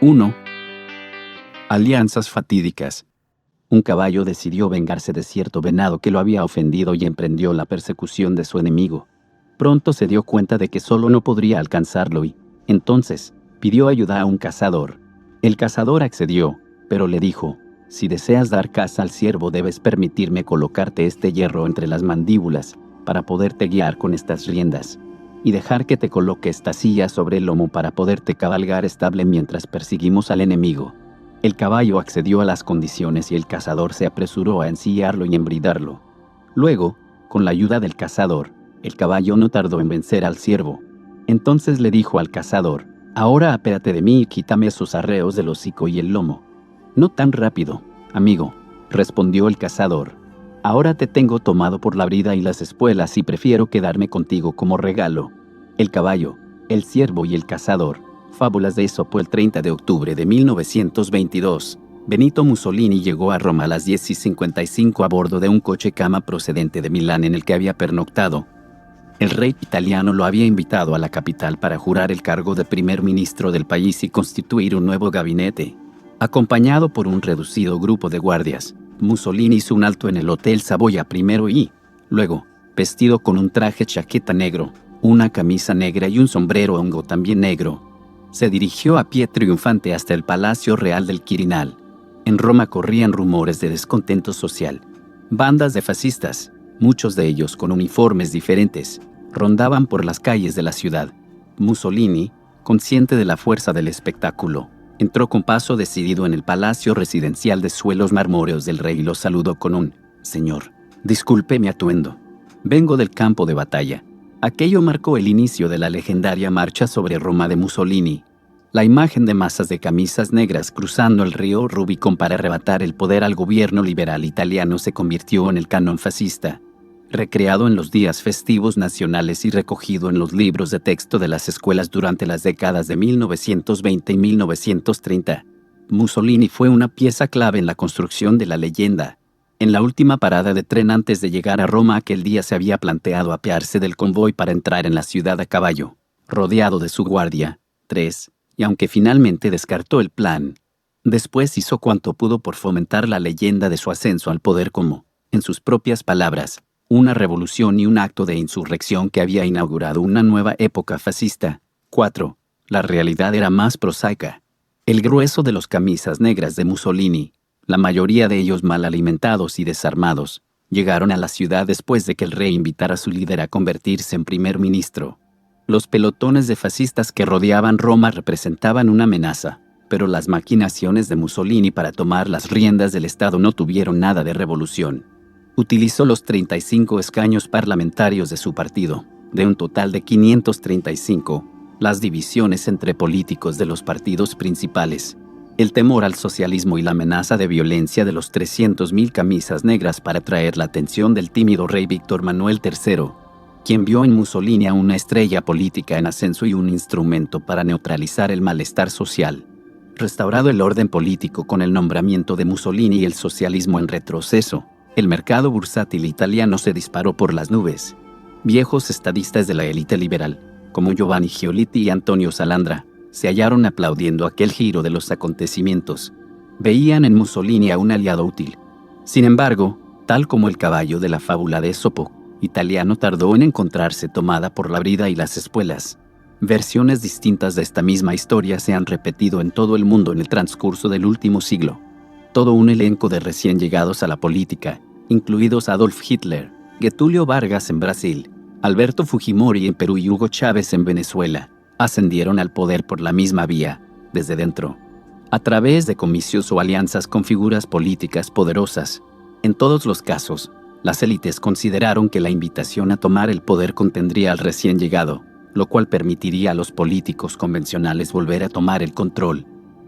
1. Alianzas fatídicas. Un caballo decidió vengarse de cierto venado que lo había ofendido y emprendió la persecución de su enemigo. Pronto se dio cuenta de que solo no podría alcanzarlo y, entonces, pidió ayuda a un cazador. El cazador accedió, pero le dijo: «Si deseas dar caza al ciervo, debes permitirme colocarte este hierro entre las mandíbulas para poderte guiar con estas riendas, y dejar que te coloque esta silla sobre el lomo para poderte cabalgar estable mientras perseguimos al enemigo». El caballo accedió a las condiciones y el cazador se apresuró a ensillarlo y embridarlo. Luego, con la ayuda del cazador, el caballo no tardó en vencer al ciervo. Entonces le dijo al cazador: «Ahora apéate de mí y quítame esos arreos del hocico y el lomo». «No tan rápido, amigo», respondió el cazador. «Ahora te tengo tomado por la brida y las espuelas y prefiero quedarme contigo como regalo». El caballo, el ciervo y el cazador. Fábulas de Esopo. El 30 de octubre de 1922, Benito Mussolini llegó a Roma a las 10:55 a bordo de un coche cama procedente de Milán en el que había pernoctado. El rey italiano lo había invitado a la capital para jurar el cargo de primer ministro del país y constituir un nuevo gabinete. Acompañado por un reducido grupo de guardias, Mussolini hizo un alto en el Hotel Savoia primero y, luego, vestido con un traje chaqueta negro, una camisa negra y un sombrero hongo también negro, se dirigió a pie triunfante hasta el Palacio Real del Quirinal. En Roma corrían rumores de descontento social. Bandas de fascistas, muchos de ellos con uniformes diferentes, rondaban por las calles de la ciudad. Mussolini, consciente de la fuerza del espectáculo, entró con paso decidido en el palacio residencial de suelos marmóreos del rey y lo saludó con un: «Señor, disculpe mi atuendo. Vengo del campo de batalla». Aquello marcó el inicio de la legendaria marcha sobre Roma de Mussolini. La imagen de masas de camisas negras cruzando el río Rubicón para arrebatar el poder al gobierno liberal italiano se convirtió en el canon fascista, recreado en los días festivos nacionales y recogido en los libros de texto de las escuelas durante las décadas de 1920 y 1930. Mussolini fue una pieza clave en la construcción de la leyenda. En la última parada de tren antes de llegar a Roma aquel día se había planteado apearse del convoy para entrar en la ciudad a caballo, rodeado de su guardia, 3, y aunque finalmente descartó el plan, después hizo cuanto pudo por fomentar la leyenda de su ascenso al poder como, en sus propias palabras, una revolución y un acto de insurrección que había inaugurado una nueva época fascista. 4. La realidad era más prosaica. El grueso de los camisas negras de Mussolini, la mayoría de ellos mal alimentados y desarmados, llegaron a la ciudad después de que el rey invitara a su líder a convertirse en primer ministro. Los pelotones de fascistas que rodeaban Roma representaban una amenaza, pero las maquinaciones de Mussolini para tomar las riendas del Estado no tuvieron nada de revolución. Utilizó los 35 escaños parlamentarios de su partido, de un total de 535, las divisiones entre políticos de los partidos principales, el temor al socialismo y la amenaza de violencia de los 300.000 camisas negras para atraer la atención del tímido rey Víctor Manuel III, quien vio en Mussolini a una estrella política en ascenso y un instrumento para neutralizar el malestar social. Restaurado el orden político con el nombramiento de Mussolini y el socialismo en retroceso, el mercado bursátil italiano se disparó por las nubes. Viejos estadistas de la élite liberal, como Giovanni Giolitti y Antonio Salandra, se hallaron aplaudiendo aquel giro de los acontecimientos. Veían en Mussolini a un aliado útil. Sin embargo, tal como el caballo de la fábula de Esopo, italiano tardó en encontrarse tomada por la brida y las espuelas. Versiones distintas de esta misma historia se han repetido en todo el mundo en el transcurso del último siglo. Todo un elenco de recién llegados a la política, incluidos Adolf Hitler, Getúlio Vargas en Brasil, Alberto Fujimori en Perú y Hugo Chávez en Venezuela, ascendieron al poder por la misma vía, desde dentro, a través de comicios o alianzas con figuras políticas poderosas. En todos los casos, las élites consideraron que la invitación a tomar el poder contendría al recién llegado, lo cual permitiría a los políticos convencionales volver a tomar el control.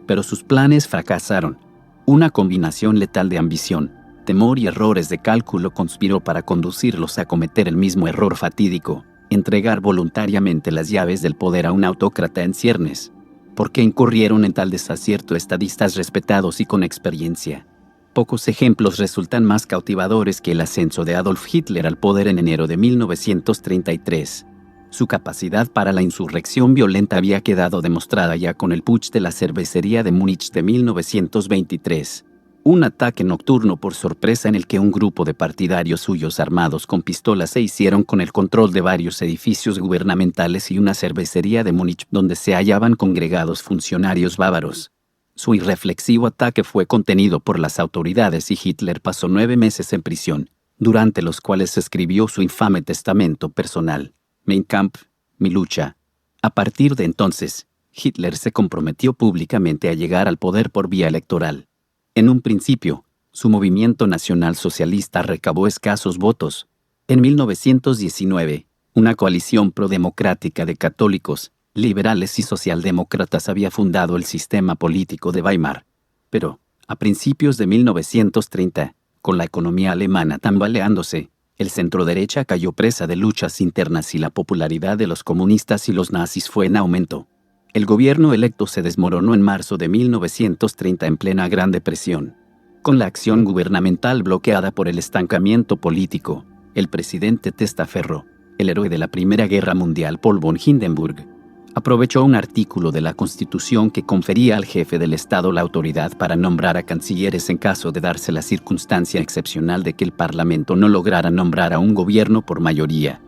Pero sus planes fracasaron. Una combinación letal de ambición, temor y errores de cálculo conspiró para conducirlos a cometer el mismo error fatídico: entregar voluntariamente las llaves del poder a un autócrata en ciernes. ¿Por qué incurrieron en tal desacierto estadistas respetados y con experiencia? Pocos ejemplos resultan más cautivadores que el ascenso de Adolf Hitler al poder en enero de 1933. Su capacidad para la insurrección violenta había quedado demostrada ya con el putsch de la cervecería de Múnich de 1923. Un ataque nocturno por sorpresa en el que un grupo de partidarios suyos armados con pistolas se hicieron con el control de varios edificios gubernamentales y una cervecería de Múnich donde se hallaban congregados funcionarios bávaros. Su irreflexivo ataque fue contenido por las autoridades y Hitler pasó 9 meses en prisión, durante los cuales escribió su infame testamento personal, Mein Kampf, mi lucha. A partir de entonces, Hitler se comprometió públicamente a llegar al poder por vía electoral. En un principio, su movimiento nacional socialista recabó escasos votos. En 1919, una coalición prodemocrática de católicos, liberales y socialdemócratas había fundado el sistema político de Weimar. Pero, a principios de 1930, con la economía alemana tambaleándose, el centroderecha cayó presa de luchas internas y la popularidad de los comunistas y los nazis fue en aumento. El gobierno electo se desmoronó en marzo de 1930 en plena Gran Depresión. Con la acción gubernamental bloqueada por el estancamiento político, el presidente testaferro, el héroe de la Primera Guerra Mundial Paul von Hindenburg, aprovechó un artículo de la Constitución que confería al jefe del Estado la autoridad para nombrar a cancilleres en caso de darse la circunstancia excepcional de que el Parlamento no lograra nombrar a un gobierno por mayoría.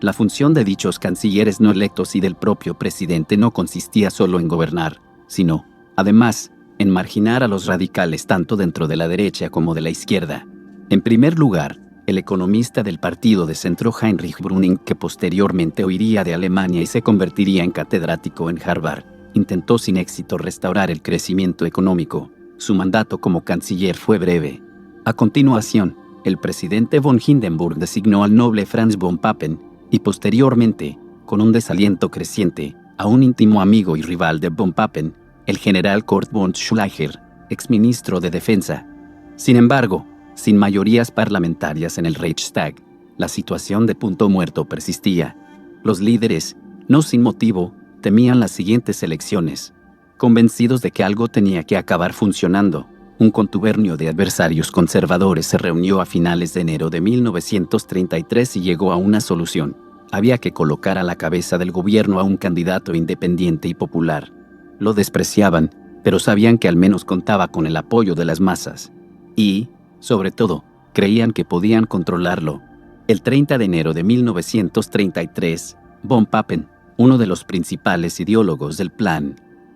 La función de dichos cancilleres no electos y del propio presidente no consistía solo en gobernar, sino, además, en marginar a los radicales tanto dentro de la derecha como de la izquierda. En primer lugar, el economista del partido de centro Heinrich Brüning, que posteriormente huiría de Alemania y se convertiría en catedrático en Harvard, intentó sin éxito restaurar el crecimiento económico. Su mandato como canciller fue breve. A continuación, el presidente von Hindenburg designó al noble Franz von Papen, y posteriormente, con un desaliento creciente, a un íntimo amigo y rival de von Papen, el general Kurt von Schleicher, exministro de Defensa. Sin embargo, sin mayorías parlamentarias en el Reichstag, la situación de punto muerto persistía. Los líderes, no sin motivo, temían las siguientes elecciones. Convencidos de que algo tenía que acabar funcionando, un contubernio de adversarios conservadores se reunió a finales de enero de 1933 y llegó a una solución. Había que colocar a la cabeza del gobierno a un candidato independiente y popular. Lo despreciaban, pero sabían que al menos contaba con el apoyo de las masas. Y, sobre todo, creían que podían controlarlo. El 30 de enero de 1933, von Papen, uno de los principales ideólogos del plan,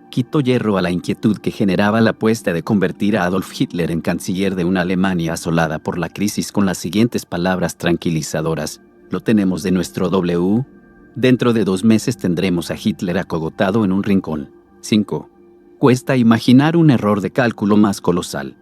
quitó hierro a la inquietud que generaba la apuesta de convertir a Adolf Hitler en canciller de una Alemania asolada por la crisis con las siguientes palabras tranquilizadoras: «Lo tenemos de nuestro W. Dentro de 2 meses tendremos a Hitler acogotado en un rincón». 5. Cuesta imaginar un error de cálculo más colosal.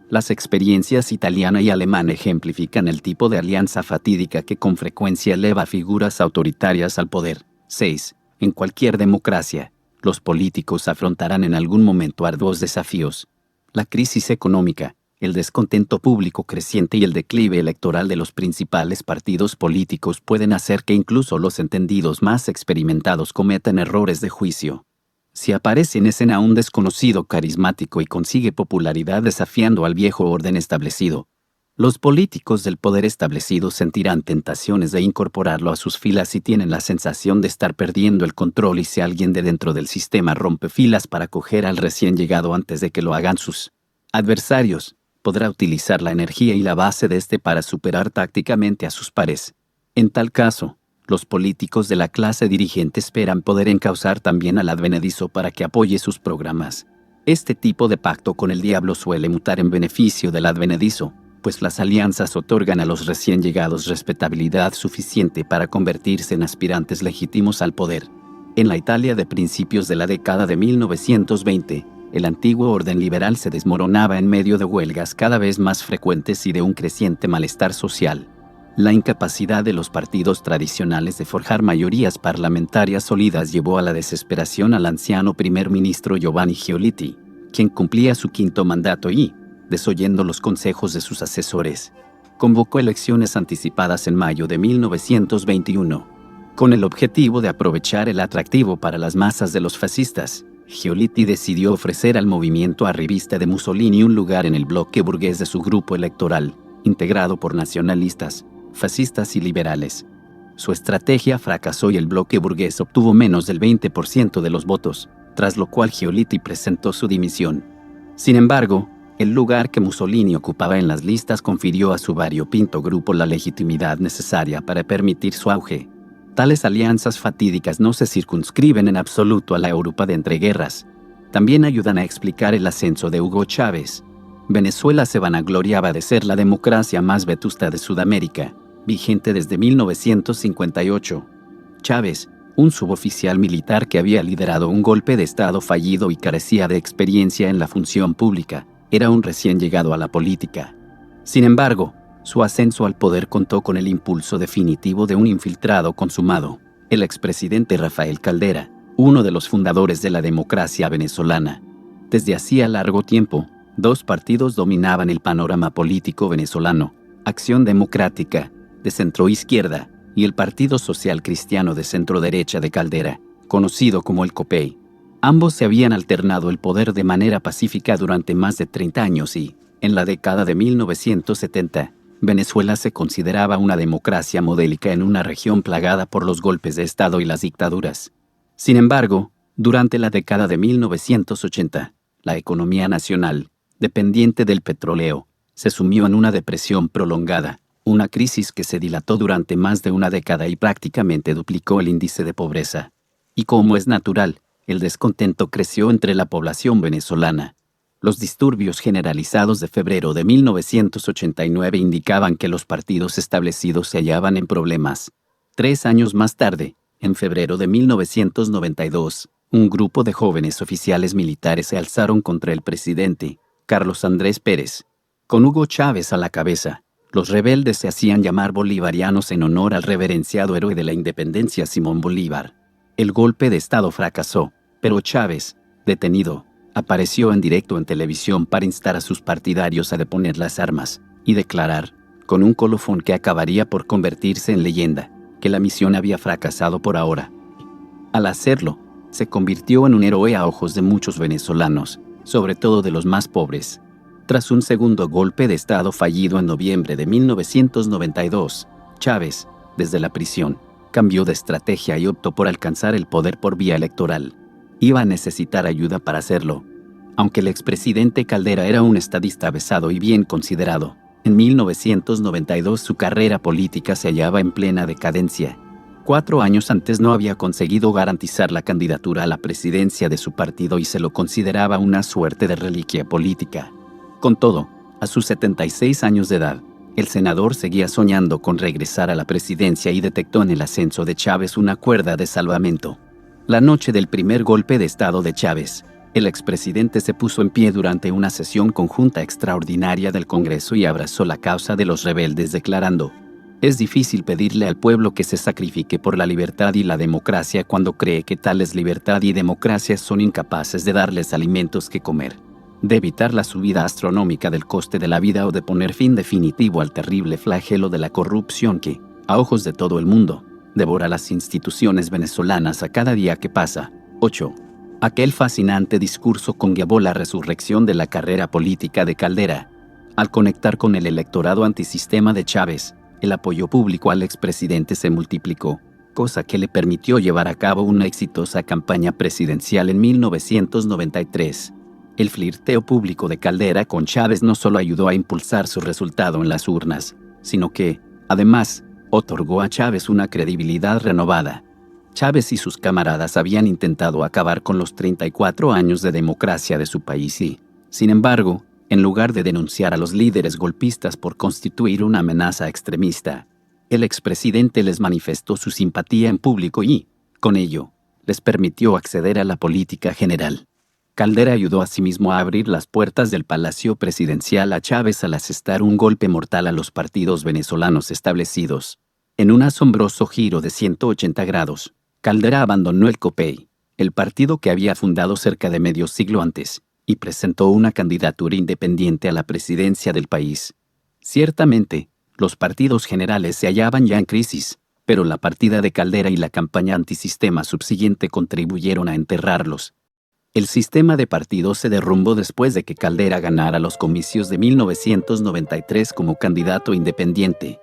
Las experiencias italiana y alemana ejemplifican el tipo de alianza fatídica que con frecuencia eleva figuras autoritarias al poder. 6. En cualquier democracia, los políticos afrontarán en algún momento arduos desafíos. La crisis económica, el descontento público creciente y el declive electoral de los principales partidos políticos pueden hacer que incluso los entendidos más experimentados cometan errores de juicio. Si aparece en escena un desconocido carismático y consigue popularidad desafiando al viejo orden establecido, los políticos del poder establecido sentirán tentaciones de incorporarlo a sus filas si tienen la sensación de estar perdiendo el control y si alguien de dentro del sistema rompe filas para coger al recién llegado antes de que lo hagan sus adversarios, podrá utilizar la energía y la base de este para superar tácticamente a sus pares. En tal caso, los políticos de la clase dirigente esperan poder encauzar también al advenedizo para que apoye sus programas. Este tipo de pacto con el diablo suele mutar en beneficio del advenedizo, pues las alianzas otorgan a los recién llegados respetabilidad suficiente para convertirse en aspirantes legítimos al poder. En la Italia de principios de la década de 1920, el antiguo orden liberal se desmoronaba en medio de huelgas cada vez más frecuentes y de un creciente malestar social. La incapacidad de los partidos tradicionales de forjar mayorías parlamentarias sólidas llevó a la desesperación al anciano primer ministro Giovanni Giolitti, quien cumplía su 5º mandato y, desoyendo los consejos de sus asesores, convocó elecciones anticipadas en mayo de 1921. Con el objetivo de aprovechar el atractivo para las masas de los fascistas, Giolitti decidió ofrecer al movimiento arribista de Mussolini un lugar en el bloque burgués de su grupo electoral, integrado por nacionalistas, fascistas y liberales. Su estrategia fracasó y el bloque burgués obtuvo menos del 20% de los votos, tras lo cual Giolitti presentó su dimisión. Sin embargo, el lugar que Mussolini ocupaba en las listas confirió a su variopinto grupo la legitimidad necesaria para permitir su auge. Tales alianzas fatídicas no se circunscriben en absoluto a la Europa de entreguerras. También ayudan a explicar el ascenso de Hugo Chávez. Venezuela se vanagloriaba de ser la democracia más vetusta de Sudamérica, vigente desde 1958. Chávez, un suboficial militar que había liderado un golpe de Estado fallido y carecía de experiencia en la función pública, era un recién llegado a la política. Sin embargo, su ascenso al poder contó con el impulso definitivo de un infiltrado consumado, el expresidente Rafael Caldera, uno de los fundadores de la democracia venezolana. Desde hacía largo tiempo, dos partidos dominaban el panorama político venezolano: Acción Democrática, de centroizquierda, y el Partido Social Cristiano de centroderecha de Caldera, conocido como el COPEI. Ambos se habían alternado el poder de manera pacífica durante más de 30 años y, en la década de 1970, Venezuela se consideraba una democracia modélica en una región plagada por los golpes de Estado y las dictaduras. Sin embargo, durante la década de 1980, la economía nacional, dependiente del petróleo, se sumió en una depresión prolongada, una crisis que se dilató durante más de una década y prácticamente duplicó el índice de pobreza. Y como es natural, el descontento creció entre la población venezolana. Los disturbios generalizados de febrero de 1989 indicaban que los partidos establecidos se hallaban en problemas. 3 años más tarde, en febrero de 1992, un grupo de jóvenes oficiales militares se alzaron contra el presidente, Carlos Andrés Pérez. Con Hugo Chávez a la cabeza, los rebeldes se hacían llamar bolivarianos en honor al reverenciado héroe de la independencia Simón Bolívar. El golpe de Estado fracasó, pero Chávez, detenido, apareció en directo en televisión para instar a sus partidarios a deponer las armas y declarar, con un colofón que acabaría por convertirse en leyenda, que la misión había fracasado por ahora. Al hacerlo, se convirtió en un héroe a ojos de muchos venezolanos, sobre todo de los más pobres. Tras un segundo golpe de Estado fallido en noviembre de 1992, Chávez, desde la prisión, cambió de estrategia y optó por alcanzar el poder por vía electoral. Iba a necesitar ayuda para hacerlo. Aunque el expresidente Caldera era un estadista avesado y bien considerado, en 1992 su carrera política se hallaba en plena decadencia. 4 años antes no había conseguido garantizar la candidatura a la presidencia de su partido y se lo consideraba una suerte de reliquia política. Con todo, a sus 76 años de edad, el senador seguía soñando con regresar a la presidencia y detectó en el ascenso de Chávez una cuerda de salvamento. La noche del primer golpe de Estado de Chávez, el expresidente se puso en pie durante una sesión conjunta extraordinaria del Congreso y abrazó la causa de los rebeldes declarando: «Es difícil pedirle al pueblo que se sacrifique por la libertad y la democracia cuando cree que tales libertad y democracia son incapaces de darles alimentos que comer, de evitar la subida astronómica del coste de la vida o de poner fin definitivo al terrible flagelo de la corrupción que, a ojos de todo el mundo, devora las instituciones venezolanas a cada día que pasa». 8. Aquel fascinante discurso conllevó la resurrección de la carrera política de Caldera. Al conectar con el electorado antisistema de Chávez, el apoyo público al expresidente se multiplicó, cosa que le permitió llevar a cabo una exitosa campaña presidencial en 1993. El flirteo público de Caldera con Chávez no solo ayudó a impulsar su resultado en las urnas, sino que, además, otorgó a Chávez una credibilidad renovada. Chávez y sus camaradas habían intentado acabar con los 34 años de democracia de su país y, sin embargo, en lugar de denunciar a los líderes golpistas por constituir una amenaza extremista, el expresidente les manifestó su simpatía en público y, con ello, les permitió acceder a la política general. Caldera ayudó asimismo a abrir las puertas del Palacio Presidencial a Chávez al asestar un golpe mortal a los partidos venezolanos establecidos. En un asombroso giro de 180 grados, Caldera abandonó el COPEI, el partido que había fundado cerca de medio siglo antes, y presentó una candidatura independiente a la presidencia del país. Ciertamente, los partidos generales se hallaban ya en crisis, pero la partida de Caldera y la campaña antisistema subsiguiente contribuyeron a enterrarlos. El sistema de partidos se derrumbó después de que Caldera ganara los comicios de 1993 como candidato independiente.